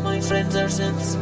my friends are simps.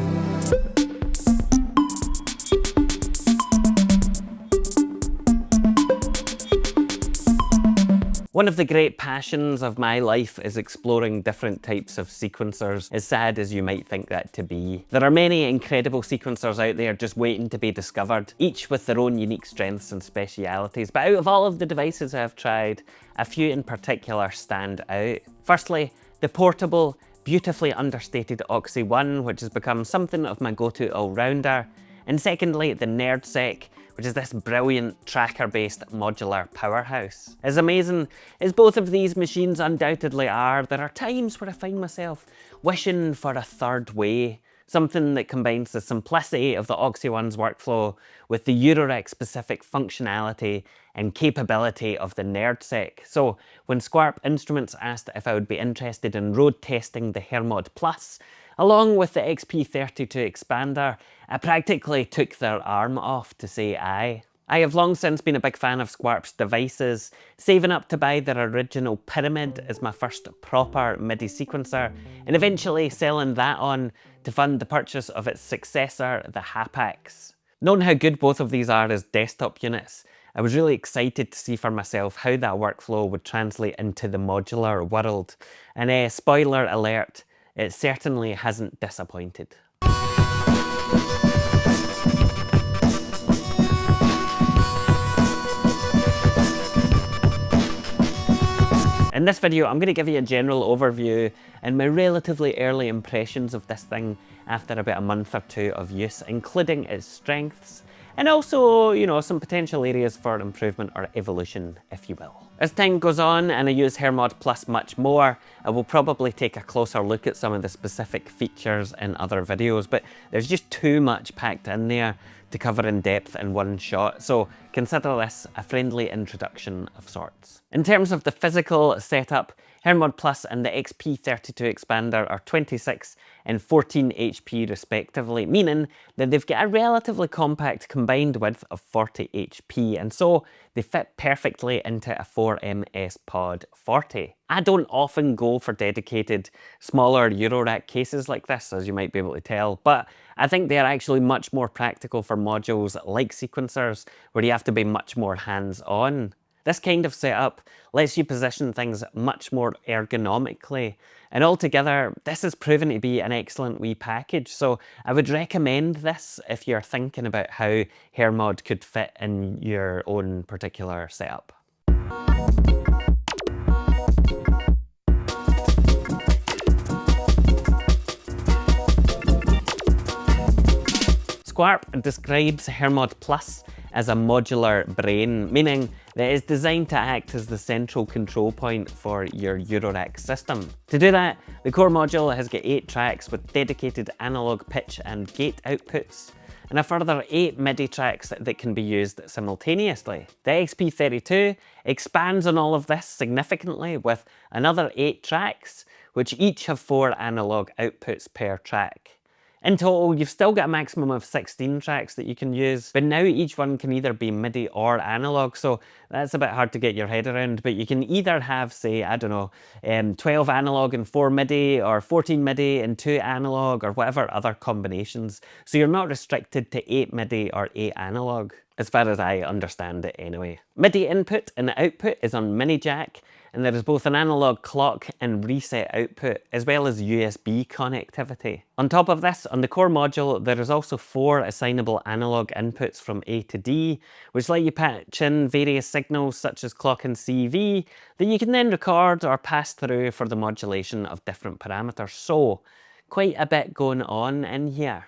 One of the great passions of my life is exploring different types of sequencers, as sad as you might think that to be. There are many incredible sequencers out there just waiting to be discovered, each with their own unique strengths and specialities. But out of all of the devices I've tried, a few in particular stand out. Firstly, the portable, beautifully understated Oxy One, which has become something of my go-to all-rounder. And secondly, the NerdSec, which is this brilliant tracker-based modular powerhouse. As amazing as both of these machines undoubtedly are, there are times where I find myself wishing for a third way, something that combines the simplicity of the Oxy One's workflow with the Eurorack-specific functionality and capability of the NerdSec. So when Squarp Instruments asked if I would be interested in road testing the Hermod Plus, along with the XP32 expander, I practically took their arm off to say aye. I have long since been a big fan of Squarp's devices, saving up to buy their original Pyramid as my first proper MIDI sequencer, and eventually selling that on to fund the purchase of its successor, the Hapax. Knowing how good both of these are as desktop units, I was really excited to see for myself how that workflow would translate into the modular world. And spoiler alert, it certainly hasn't disappointed. In this video, I'm going to give you a general overview and my relatively early impressions of this thing after about a month or two of use, including its strengths, and also, you know, some potential areas for improvement or evolution, if you will. As time goes on and I use Hermod Plus much more, I will probably take a closer look at some of the specific features in other videos, but there's just too much packed in there to cover in depth in one shot, so consider this a friendly introduction of sorts. In terms of the physical setup, Hermod Plus and the XP32 expander are 26 and 14 HP respectively, meaning that they've got a relatively compact combined width of 40 HP, and so they fit perfectly into a 4MS Pod 40. I don't often go for dedicated, smaller Eurorack cases like this, as you might be able to tell, but I think they're actually much more practical for modules like sequencers, where you have to be much more hands-on. This kind of setup lets you position things much more ergonomically, and altogether this has proven to be an excellent wee package, so I would recommend this if you're thinking about how Hermod could fit in your own particular setup. Squarp describes Hermod Plus as a modular brain, meaning that it is designed to act as the central control point for your Eurorack system. To do that, the core module has got 8 tracks with dedicated analog pitch and gate outputs, and a further 8 MIDI tracks that can be used simultaneously. The XP32 expands on all of this significantly with another 8 tracks, which each have 4 analog outputs per track. In total, you've still got a maximum of 16 tracks that you can use, but now each one can either be MIDI or analog, so that's a bit hard to get your head around, but you can either have, say, I don't know, 12 analog and 4 MIDI, or 14 MIDI and 2 analog, or whatever other combinations, so you're not restricted to 8 MIDI or 8 analog, as far as I understand it anyway. MIDI input and output is on mini jack, and there is both an analog clock and reset output, as well as USB connectivity. On top of this, on the core module, there is also 4 assignable analog inputs from A to D, which let you patch in various signals such as clock and CV, that you can then record or pass through for the modulation of different parameters. So, quite a bit going on in here.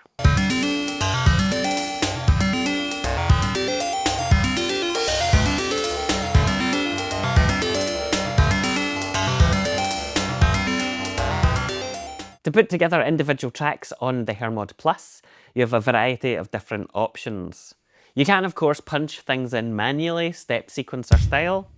To put together individual tracks on the Hermod Plus, you have a variety of different options. You can, of course, punch things in manually, step sequencer style.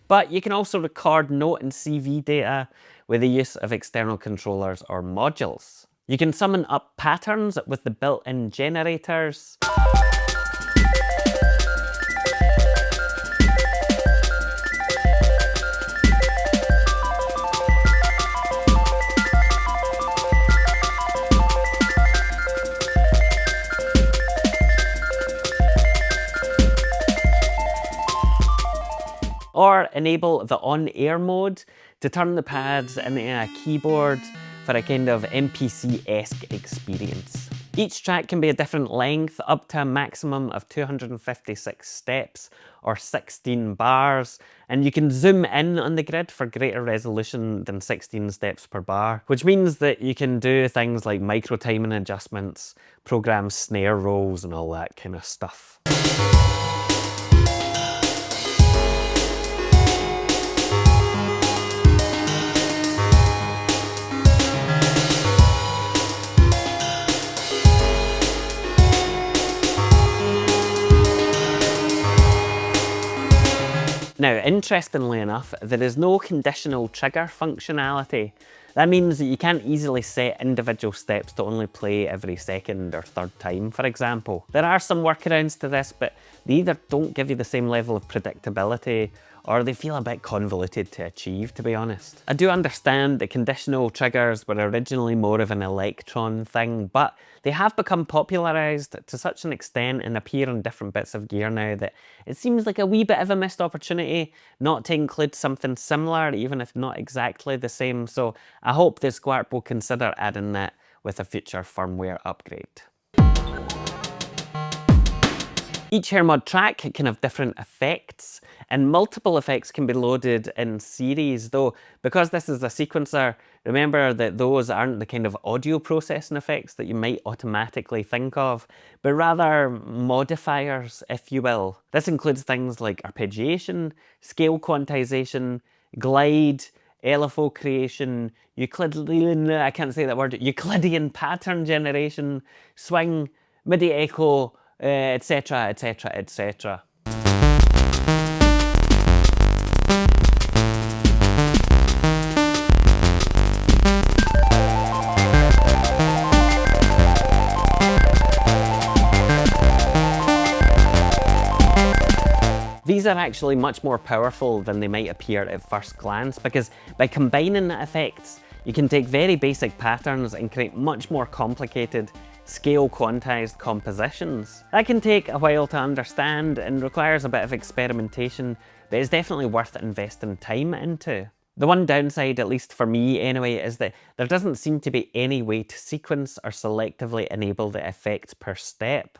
But you can also record note and CV data with the use of external controllers or modules. You can summon up patterns with the built-in generators. Or enable the on-air mode to turn the pads into a keyboard for a kind of MPC-esque experience. Each track can be a different length, up to a maximum of 256 steps or 16 bars, and you can zoom in on the grid for greater resolution than 16 steps per bar, which means that you can do things like micro timing adjustments, program snare rolls and all that kind of stuff. Now, interestingly enough, there is no conditional trigger functionality. That means that you can't easily set individual steps to only play every second or third time, for example. There are some workarounds to this, but they either don't give you the same level of predictability or they feel a bit convoluted to achieve, to be honest. I do understand that conditional triggers were originally more of an Electron thing, but they have become popularised to such an extent and appear on different bits of gear now that it seems like a wee bit of a missed opportunity not to include something similar, even if not exactly the same. So I hope that Squarp will consider adding that with a future firmware upgrade. Each Hermod track can have different effects, and multiple effects can be loaded in series, though because this is a sequencer, remember that those aren't the kind of audio processing effects that you might automatically think of, but rather modifiers, if you will. This includes things like arpeggiation, scale quantization, glide, LFO creation, Euclidean, I can't say that word, Euclidean pattern generation, swing, MIDI echo, etc, etc, etc. These are actually much more powerful than they might appear at first glance, because by combining the effects, you can take very basic patterns and create much more complicated, scale quantized compositions. That can take a while to understand and requires a bit of experimentation, but it's definitely worth investing time into. The one downside, at least for me anyway, is that there doesn't seem to be any way to sequence or selectively enable the effects per step.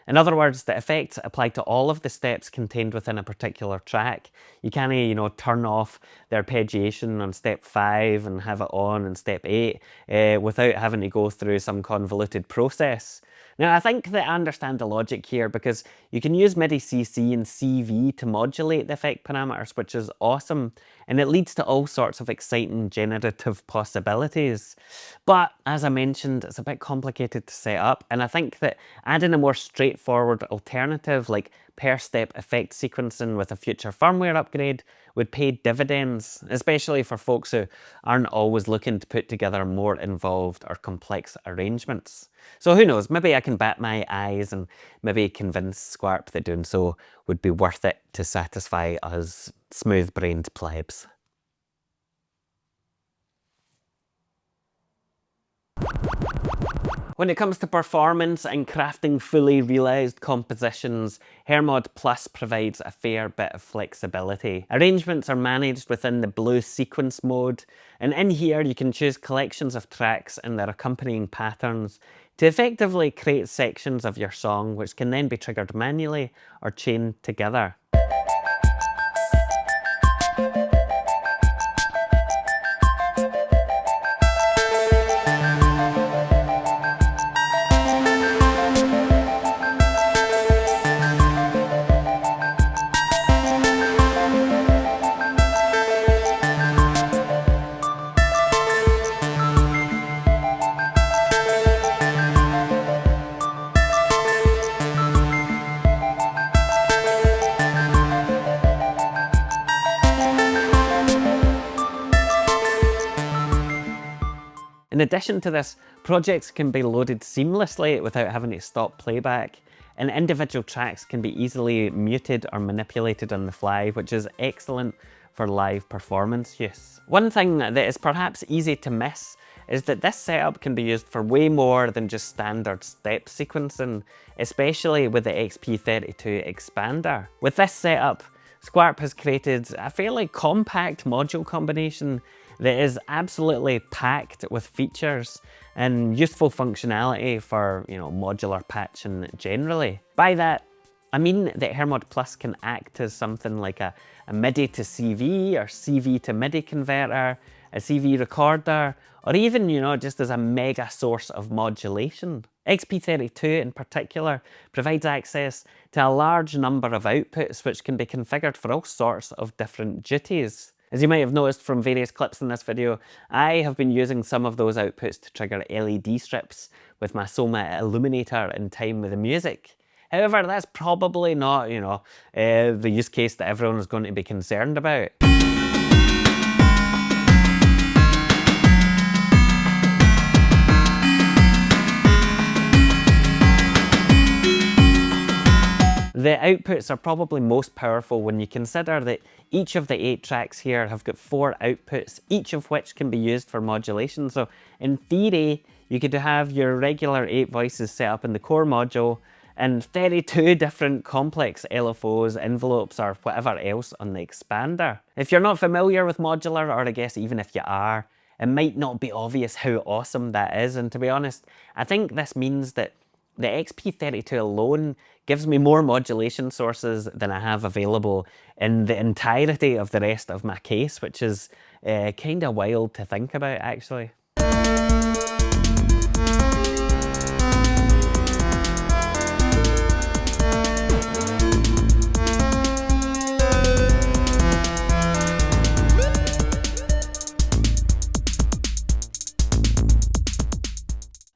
In other words, the effects apply to all of the steps contained within a particular track. You can't, turn off the arpeggiation on step 5 and have it on in step 8 without having to go through some convoluted process. Now, I think that I understand the logic here because you can use MIDI CC and CV to modulate the effect parameters, which is awesome, and it leads to all sorts of exciting generative possibilities. But as I mentioned, it's a bit complicated to set up, and I think that adding a more straightforward alternative like per step effect sequencing with a future firmware upgrade would pay dividends, especially for folks who aren't always looking to put together more involved or complex arrangements. So who knows, maybe I can bat my eyes and maybe convince Squarp that doing so would be worth it to satisfy us smooth-brained plebs. When it comes to performance and crafting fully realised compositions, Hermod Plus provides a fair bit of flexibility. Arrangements are managed within the blue sequence mode, and in here you can choose collections of tracks and their accompanying patterns to effectively create sections of your song which can then be triggered manually or chained together. In addition to this, projects can be loaded seamlessly without having to stop playback, and individual tracks can be easily muted or manipulated on the fly, which is excellent for live performance use. One thing that is perhaps easy to miss is that this setup can be used for way more than just standard step sequencing, especially with the XP32 expander. With this setup, Squarp has created a fairly compact module combination that is absolutely packed with features and useful functionality for, modular patching generally. By that, I mean that Hermod Plus can act as something like a MIDI to CV or CV to MIDI converter, a CV recorder, or even, just as a mega source of modulation. XP32 in particular provides access to a large number of outputs which can be configured for all sorts of different duties. As you might have noticed from various clips in this video, I have been using some of those outputs to trigger LED strips with my Soma illuminator in time with the music. However, that's probably not, the use case that everyone is going to be concerned about. The outputs are probably most powerful when you consider that each of the 8 tracks here have got 4 outputs, each of which can be used for modulation. So in theory, you could have your regular 8 voices set up in the core module and 32 different complex LFOs, envelopes, or whatever else on the expander. If you're not familiar with modular, or I guess even if you are, it might not be obvious how awesome that is. And to be honest, I think this means that the XP32 alone gives me more modulation sources than I have available in the entirety of the rest of my case, which is kind of wild to think about, actually.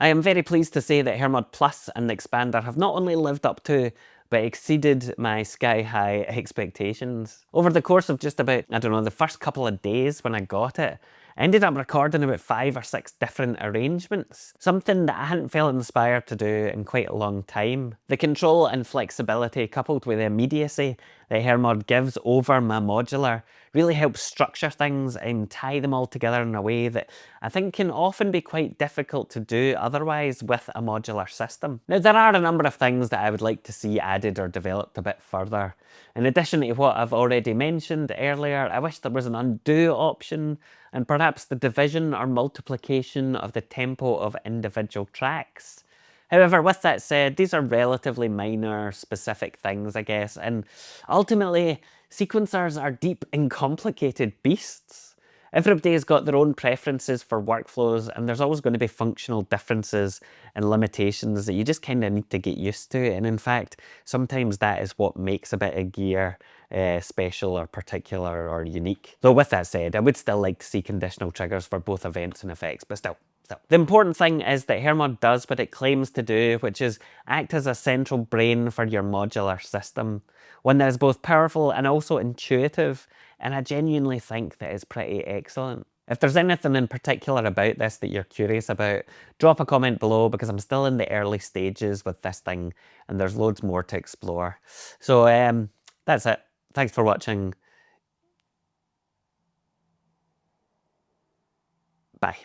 I am very pleased to say that Hermod Plus and the expander have not only lived up to, but exceeded my sky-high expectations. Over the course of just about, the first couple of days when I got it, I ended up recording about 5 or 6 different arrangements, something that I hadn't felt inspired to do in quite a long time. The control and flexibility coupled with the immediacy that Hermod gives over my modular really helps structure things and tie them all together in a way that I think can often be quite difficult to do otherwise with a modular system. Now, there are a number of things that I would like to see added or developed a bit further. In addition to what I've already mentioned earlier, I wish there was an undo option and perhaps the division or multiplication of the tempo of individual tracks. However, with that said, these are relatively minor, specific things, I guess, and ultimately, sequencers are deep and complicated beasts. Everybody's got their own preferences for workflows, and there's always going to be functional differences and limitations that you just kind of need to get used to. And in fact, sometimes that is what makes a bit of gear special or particular or unique. Though with that said, I would still like to see conditional triggers for both events and effects, but still. The important thing is that Hermod does what it claims to do, which is act as a central brain for your modular system. One that is both powerful and also intuitive, and I genuinely think that it's pretty excellent. If there's anything in particular about this that you're curious about, drop a comment below because I'm still in the early stages with this thing and there's loads more to explore. So that's it. Thanks for watching. Bye.